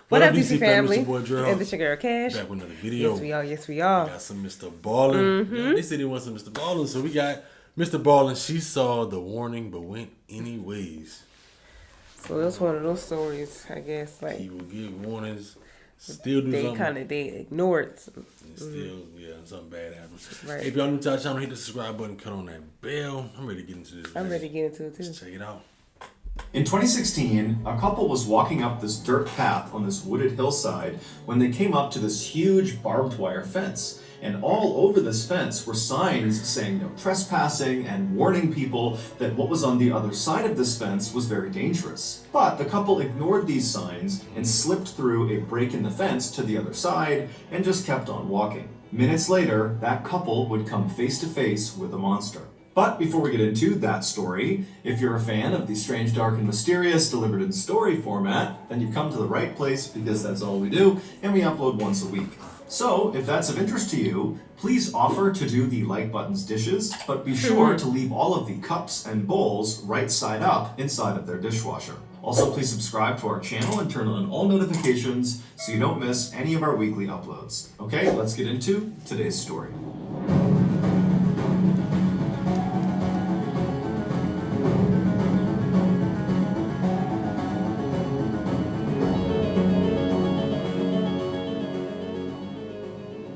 What up, DC family? It's your boy Gerald. And this your girl Cash. Back with another video. Yes, we are. Yes, we are. We got some MrBallen. Yeah, they said they want some MrBallen, so we got MrBallen. She saw the warning but went anyways. So it's one of those stories, I guess. Like he will give warnings, still do something. They ignore it. Still, something bad happens. Right. Hey, if y'all new to our channel, hit the subscribe button, cut on that bell. I'm ready to get into this. I'm ready to get into it too. Let's check it out. In 2016, a couple was walking up this dirt path on this wooded hillside when they came up to this huge barbed wire fence. And all over this fence were signs saying no trespassing and warning people that what was on the other side of this fence was very dangerous. But the couple ignored these signs and slipped through a break in the fence to the other side and just kept on walking. Minutes later, that couple would come face to face with a monster. But before we get into that story, if you're a fan of the strange, dark, and mysterious delivered in story format, then you've come to the right place because that's all we do, and we upload once a week. So, if that's of interest to you, please offer to do the like button's dishes, but be sure to leave all of the cups and bowls right side up inside of their dishwasher. Also, please subscribe to our channel and turn on all notifications so you don't miss any of our weekly uploads. Okay, let's get into today's story.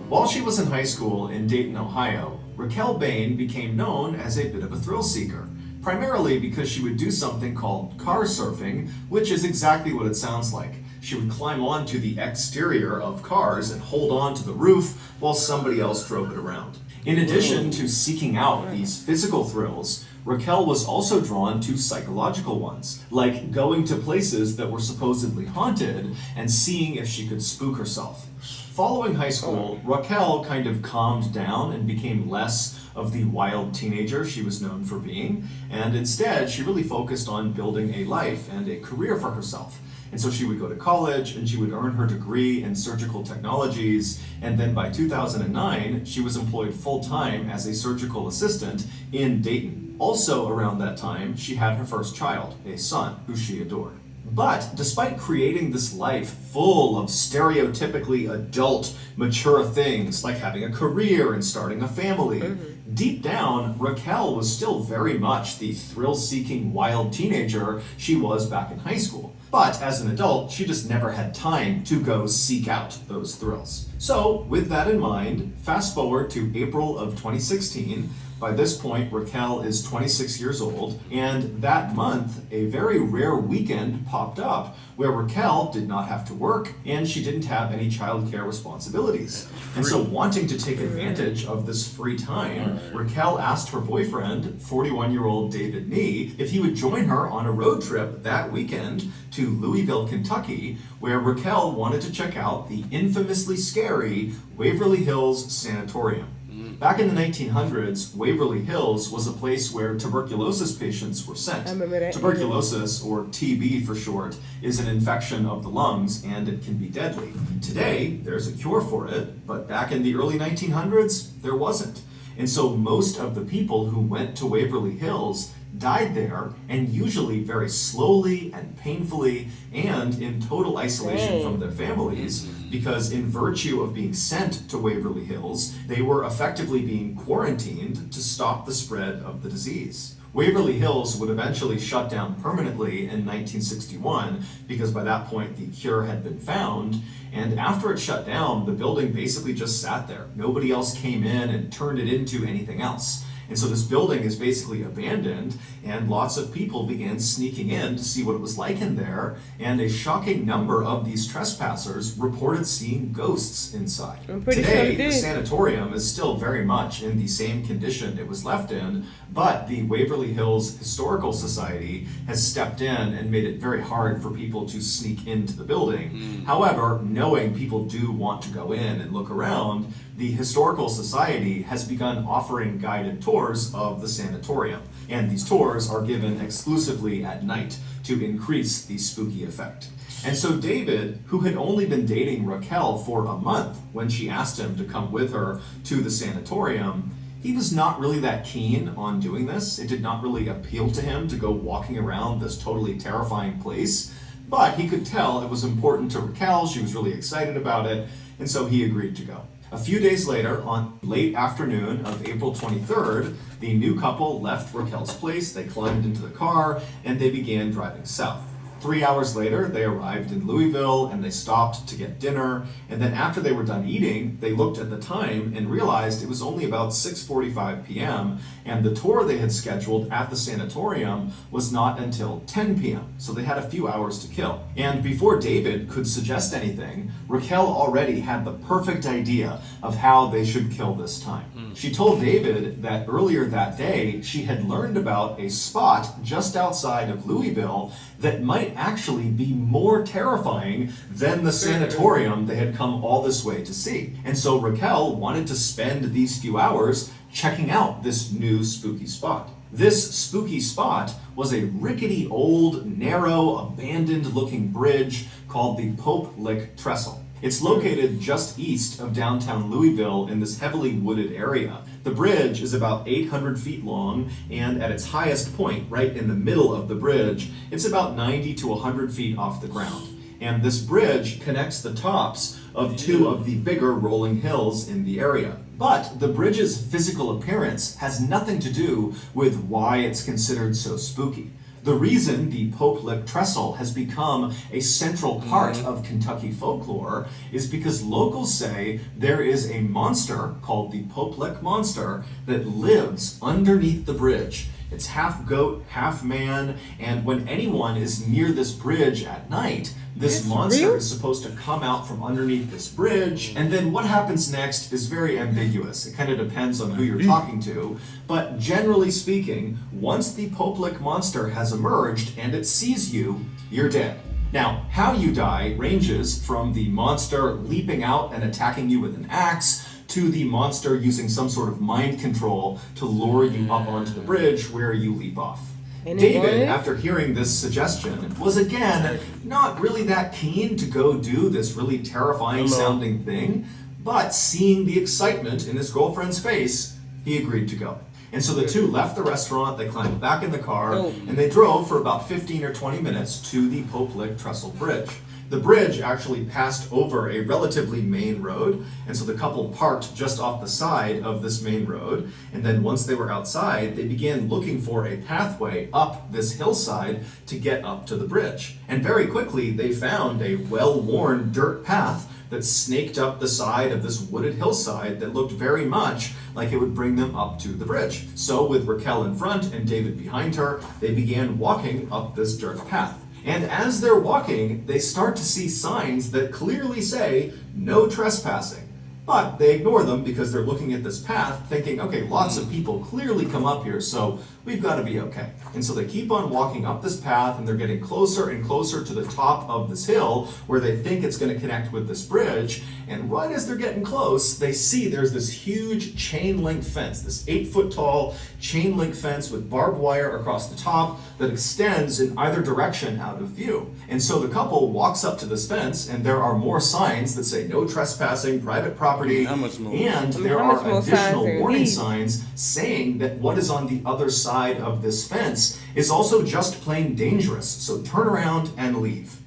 While she was in high school in Dayton, Ohio, Raquel Bain became known as a bit of a thrill seeker, primarily because she would do something called car surfing, which is exactly what it sounds like. She would climb onto the exterior of cars and hold on to the roof while somebody else drove it around. In addition to seeking out these physical thrills, Raquel was also drawn to psychological ones, like going to places that were supposedly haunted and seeing if she could spook herself. Following high school, Raquel kind of calmed down and became less of the wild teenager she was known for being, and instead she really focused on building a life and a career for herself. And so she would go to college and she would earn her degree in surgical technologies, and then by 2009 she was employed full-time as a surgical assistant in Dayton. Also around that time, she had her first child, a son who she adored. But despite creating this life full of stereotypically adult, mature things like having a career and starting a family, deep down, Raquel was still very much the thrill-seeking wild teenager she was back in high school. But as an adult, she just never had time to go seek out those thrills. So with that in mind, fast forward to April of 2016. By this point, Raquel is 26 years old, and that month, a very rare weekend popped up where Raquel did not have to work and she didn't have any childcare responsibilities. And so wanting to take advantage of this free time, Raquel asked her boyfriend, 41-year-old David Nee, if he would join her on a road trip that weekend to Louisville, Kentucky, where Raquel wanted to check out the infamously scary Waverly Hills Sanatorium. Back in the 1900s, Waverly Hills was a place where tuberculosis patients were sent. I remember that. Tuberculosis, or TB for short, is an infection of the lungs and it can be deadly. Today, there's a cure for it, but back in the early 1900s, there wasn't. And so most of the people who went to Waverly Hills died there, and usually very slowly and painfully and in total isolation from their families, because in virtue of being sent to Waverly Hills, they were effectively being quarantined to stop the spread of the disease. Waverly Hills would eventually shut down permanently in 1961 because by that point the cure had been found, and after it shut down, the building basically just sat there. Nobody else came in and turned it into anything else. And so this building is basically abandoned, and lots of people began sneaking in to see what it was like in there, and a shocking number of these trespassers reported seeing ghosts inside. Today, the sanatorium is still very much in the same condition it was left in, but the Waverly Hills Historical Society has stepped in and made it very hard for people to sneak into the building. However, knowing people do want to go in and look around, the Historical Society has begun offering guided tours of the sanatorium, and these tours are given exclusively at night to increase the spooky effect. And so David, who had only been dating Raquel for a month when she asked him to come with her to the sanatorium, he was not really that keen on doing this. It did not really appeal to him to go walking around this totally terrifying place. But he could tell it was important to Raquel. She was really excited about it, and so he agreed to go. A few days later, on late afternoon of April 23rd, the new couple left Raquel's place, they climbed into the car, and they began driving south. 3 hours later, they arrived in Louisville and they stopped to get dinner. And then after they were done eating, they looked at the time and realized it was only about 6:45 p.m. and the tour they had scheduled at the sanatorium was not until 10 p.m. So they had a few hours to kill. And before David could suggest anything, Raquel already had the perfect idea of how they should kill this time. She told David that earlier that day, she had learned about a spot just outside of Louisville that might actually be more terrifying than the sanatorium they had come all this way to see. And so Raquel wanted to spend these few hours checking out this new spooky spot. This spooky spot was a rickety old, narrow, abandoned-looking bridge called the Pope Lick Trestle. It's located just east of downtown Louisville in this heavily wooded area. The bridge is about 800 feet long, and at its highest point, right in the middle of the bridge, it's about 90 to 100 feet off the ground. And this bridge connects the tops of two of the bigger rolling hills in the area. But the bridge's physical appearance has nothing to do with why it's considered so spooky. The reason the Pope Lick Trestle has become a central part of Kentucky folklore is because locals say there is a monster called the Pope Lick Monster that lives underneath the bridge. It's half goat, half man, and when anyone is near this bridge at night, this monster is supposed to come out from underneath this bridge, and then what happens next is very ambiguous. It kind of depends on who you're talking to, but generally speaking, once the Pope Lick Monster has emerged and it sees you, you're dead. Now, how you die ranges from the monster leaping out and attacking you with an axe, to the monster using some sort of mind control to lure you up onto the bridge where you leap off. David, after hearing this suggestion, was again not really that keen to go do this really terrifying sounding thing, but seeing the excitement in his girlfriend's face, he agreed to go. And so the two left the restaurant, they climbed back in the car, and they drove for about 15 or 20 minutes to the Pope Lick Trestle Bridge. The bridge actually passed over a relatively main road, and so the couple parked just off the side of this main road, and then once they were outside, they began looking for a pathway up this hillside to get up to the bridge. And very quickly, they found a well-worn dirt path that snaked up the side of this wooded hillside that looked very much like it would bring them up to the bridge. So with Raquel in front and David behind her, they began walking up this dirt path. And as they're walking, they start to see signs that clearly say, no trespassing. But they ignore them because they're looking at this path thinking, okay, lots of people clearly come up here, so we've got to be okay. And so they keep on walking up this path and they're getting closer and closer to the top of this hill where they think it's going to connect with this bridge. And right as they're getting close, they see there's this huge chain link fence, this 8-foot tall chain link fence with barbed wire across the top that extends in either direction out of view. And so the couple walks up to this fence and there are more signs that say no trespassing, private property, and there are additional warning signs saying that what is on the other side of this fence is also just plain dangerous, so turn around and leave.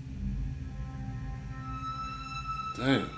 Damn.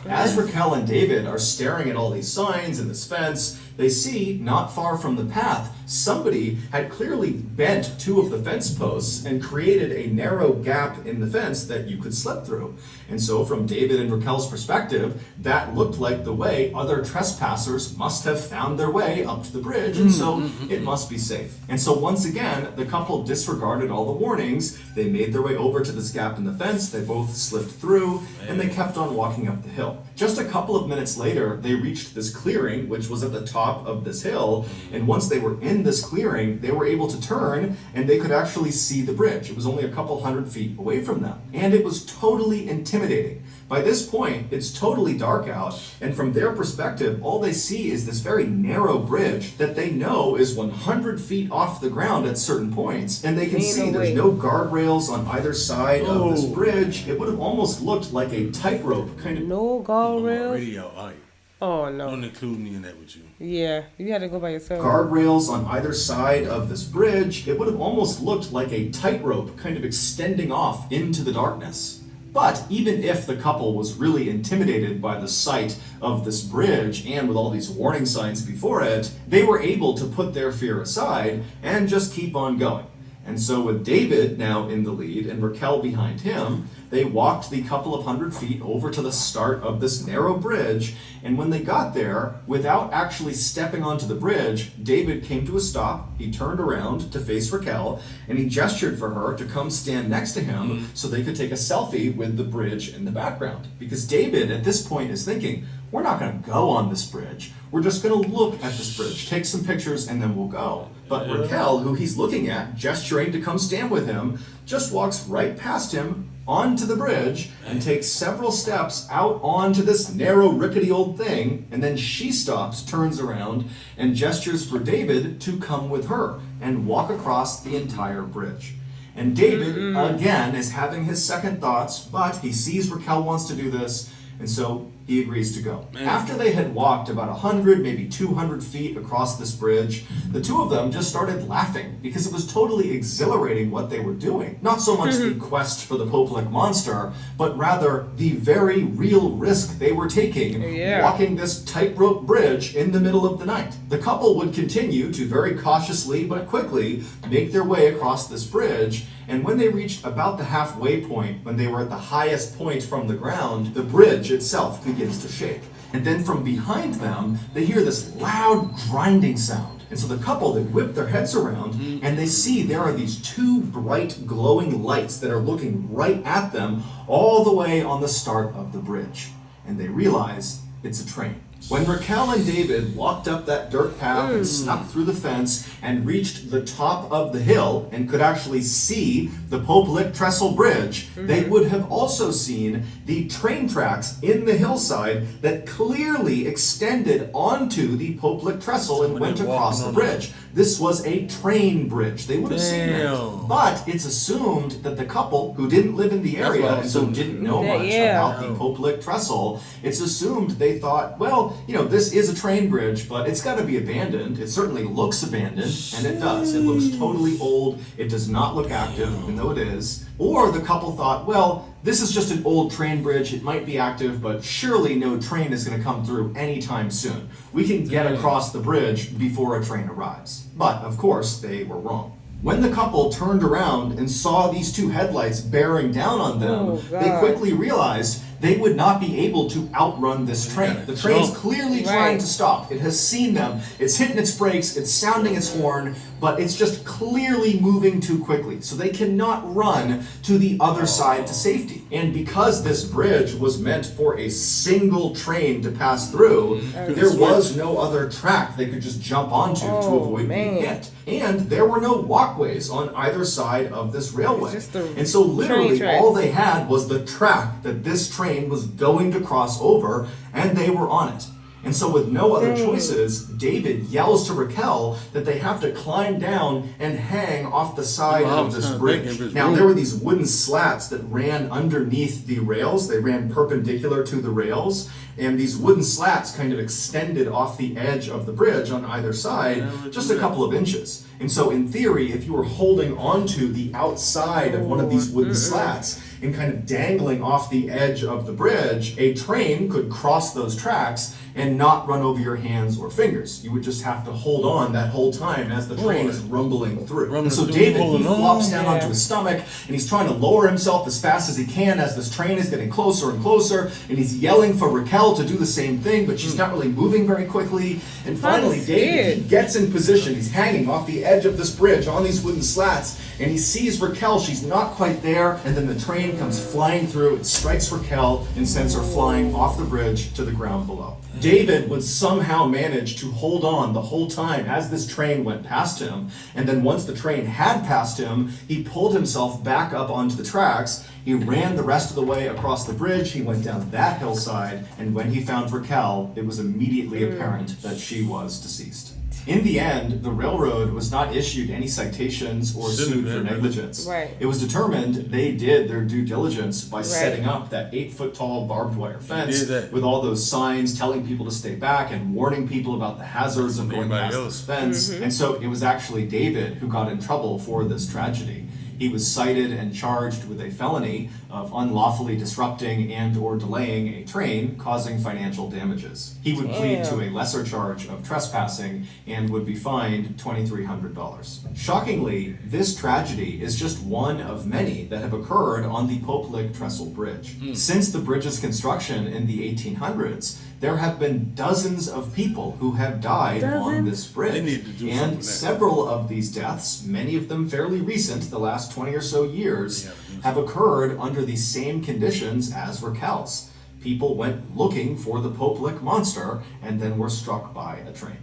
As Raquel and David are staring at all these signs and this fence, they see, not far from the path, somebody had clearly bent two of the fence posts and created a narrow gap in the fence that you could slip through. And so from David and Raquel's perspective, that looked like the way other trespassers must have found their way up to the bridge, and so it must be safe. And so once again, the couple disregarded all the warnings. They made their way over to this gap in the fence, they both slipped through, and they kept on walking up the hill. Just a couple of minutes later, they reached this clearing, which was at the top of this hill, and once they were in this clearing, they were able to turn and they could actually see the bridge. It was only a couple hundred feet away from them, and it was totally intimidating. By this point, it's totally dark out, and from their perspective, all they see is this very narrow bridge that they know is 100 feet off the ground at certain points, and they can see there's no guardrails on either side of this bridge. It would have almost looked like a tightrope kind of. No guardrails. Radio, Oh no. Don't include me in that with you. Yeah, you had to go by yourself. Guardrails on either side of this bridge, it would have almost looked like a tightrope kind of extending off into the darkness. But even if the couple was really intimidated by the sight of this bridge and with all these warning signs before it, they were able to put their fear aside and just keep on going. And so with David now in the lead and Raquel behind him, they walked the couple of 100 feet over to the start of this narrow bridge. And when they got there, without actually stepping onto the bridge, David came to a stop. He turned around to face Raquel and he gestured for her to come stand next to him so they could take a selfie with the bridge in the background. Because David at this point is thinking, we're not going to go on this bridge. We're just going to look at this bridge, take some pictures, and then we'll go. But Raquel, who he's looking at, gesturing to come stand with him, just walks right past him onto the bridge and takes several steps out onto this narrow, rickety old thing. And then she stops, turns around, and gestures for David to come with her and walk across the entire bridge. And David, again, is having his second thoughts, but he sees Raquel wants to do this, and so he agrees to go. After they had walked about 100, maybe 200 feet across this bridge, the two of them just started laughing because it was totally exhilarating what they were doing. Not so much the quest for the Popelik monster, but rather the very real risk they were taking walking this tightrope bridge in the middle of the night. The couple would continue to very cautiously but quickly make their way across this bridge, and when they reached about the halfway point, when they were at the highest point from the ground, the bridge itself begins to shake. And then from behind them, they hear this loud grinding sound. And so the couple, they whip their heads around and they see there are these two bright glowing lights that are looking right at them all the way on the start of the bridge. And they realize it's a train. When Raquel and David walked up that dirt path and snuck through the fence and reached the top of the hill and could actually see the Popelik Trestle Bridge, they would have also seen the train tracks in the hillside that clearly extended onto the Popelik Trestle and went across the bridge. This was a train bridge. They would have seen it. But it's assumed that the couple, who didn't live in the area and so didn't know much about the Popelik Trestle, it's assumed they thought, well, you know, this is a train bridge, but it's got to be abandoned. It certainly looks abandoned, and it does. It looks totally old. It does not look active, even though it is. Or the couple thought, well, this is just an old train bridge. It might be active, but surely no train is going to come through anytime soon. We can get across the bridge before a train arrives. But, of course, they were wrong. When the couple turned around and saw these two headlights bearing down on them, they quickly realized they would not be able to outrun this train. The train's clearly trying to stop. It has seen them. It's hitting its brakes. It's sounding its horn, but it's just clearly moving too quickly. So they cannot run to the other side to safety. And because this bridge was meant for a single train to pass through, there was no other track they could just jump onto to avoid being hit. And there were no walkways on either side of this railway. And so literally all they had was the track that this train was going to cross over, and they were on it. And so with no other choices, David yells to Raquel that they have to climb down and hang off the side of this bridge. Now, there were these wooden slats that ran underneath the rails. They ran perpendicular to the rails, and these wooden slats kind of extended off the edge of the bridge on either side just a couple of inches. And so in theory, if you were holding onto the outside of one of these wooden slats and kind of dangling off the edge of the bridge, a train could cross those tracks and not run over your hands or fingers. You would just have to hold on that whole time as the train is rumbling through. And so David, he flops down onto his stomach, and he's trying to lower himself as fast as he can as this train is getting closer and closer, and he's yelling for Raquel to do the same thing, but she's not really moving very quickly. And finally, David, he gets in position. He's hanging off the edge of this bridge on these wooden slats, and he sees Raquel. She's not quite there, and then the train comes flying through. It strikes Raquel and sends her flying off the bridge to the ground below. David would somehow manage to hold on the whole time as this train went past him, and then once the train had passed him, he pulled himself back up onto the tracks. He ran the rest of the way across the bridge. He went down that hillside, and when he found Raquel, it was immediately apparent that she was deceased. In the end, the railroad was not issued any citations or sued for negligence. Right. It was determined they did their due diligence by setting up that 8-foot-tall barbed wire fence with all those signs telling people to stay back and warning people about the hazards of going past this fence. And so it was actually David who got in trouble for this tragedy. He was cited and charged with a felony of unlawfully disrupting and or delaying a train, causing financial damages. He would plead to a lesser charge of trespassing and would be fined $2,300. Shockingly, this tragedy is just one of many that have occurred on the Pope-Lick Trestle Bridge. Since the bridge's construction in the 1800s, there have been dozens of people who have died on this bridge. And several of these deaths, many of them fairly recent, the last 20 or so years, have occurred under the same conditions as Raquel's. People went looking for the Pope-Lick monster and then were struck by a train.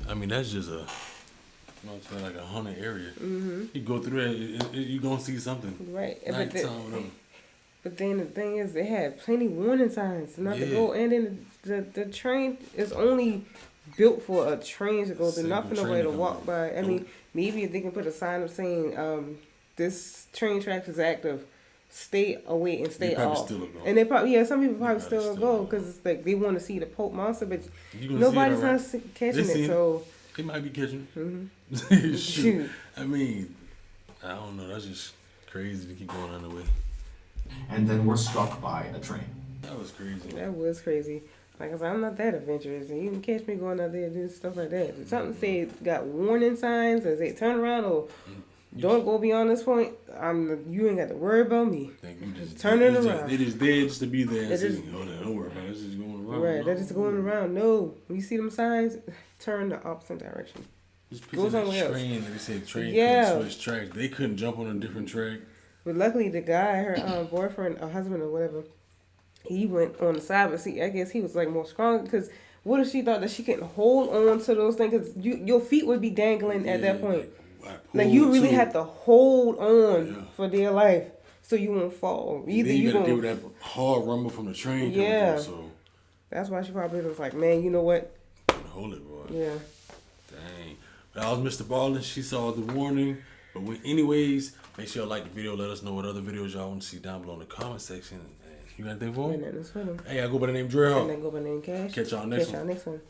I mean, that's just like a haunted area. You go through that, you're going to see something. Right. Nighttime, but then the thing is, they had plenty warning signs not to go. And then the train is only built for a train to go through, not for nobody to walk by. I mean, maybe if they can put a sign up saying, this train track is active, stay away and stay off. And they probably, some people probably still go because it's like they want to see the Pope monster, but nobody's not catching it. So they might be catching it. Shoot. I mean, I don't know. That's just crazy to keep going on the way. And then were struck by a train. That was crazy. That was crazy. Like I said, I'm not that adventurous, and you can catch me going out there and doing stuff like that. If something say it's got warning signs and say turn around or don't go beyond this point, you ain't got to worry about me. Just turn it around. They just there just to be there and say, don't worry about it. It's just going around. Right, they're just going around. No, when you see them signs, turn the opposite direction. Go somewhere else. Train, they said train couldn't switch tracks. They couldn't jump on a different track. But luckily, the guy, her boyfriend or husband or whatever, he went on the side. But see, I guess he was like more strong because what if she thought that she couldn't hold on to those things? Because your feet would be dangling at that point. Like you really have to hold on for dear life so you won't fall. Either you gotta deal with that hard rumble from the train. Coming through, so that's why she probably was like, man, you know what? Hold it, boy. Yeah. Dang. That was MrBallen. She saw the warning. But anyways, make sure y'all like the video. Let us know what other videos y'all want to see down below in the comment section. And you got anything for me? Hey, I go by the name Dre. And I go by the name Cash. Catch y'all next one.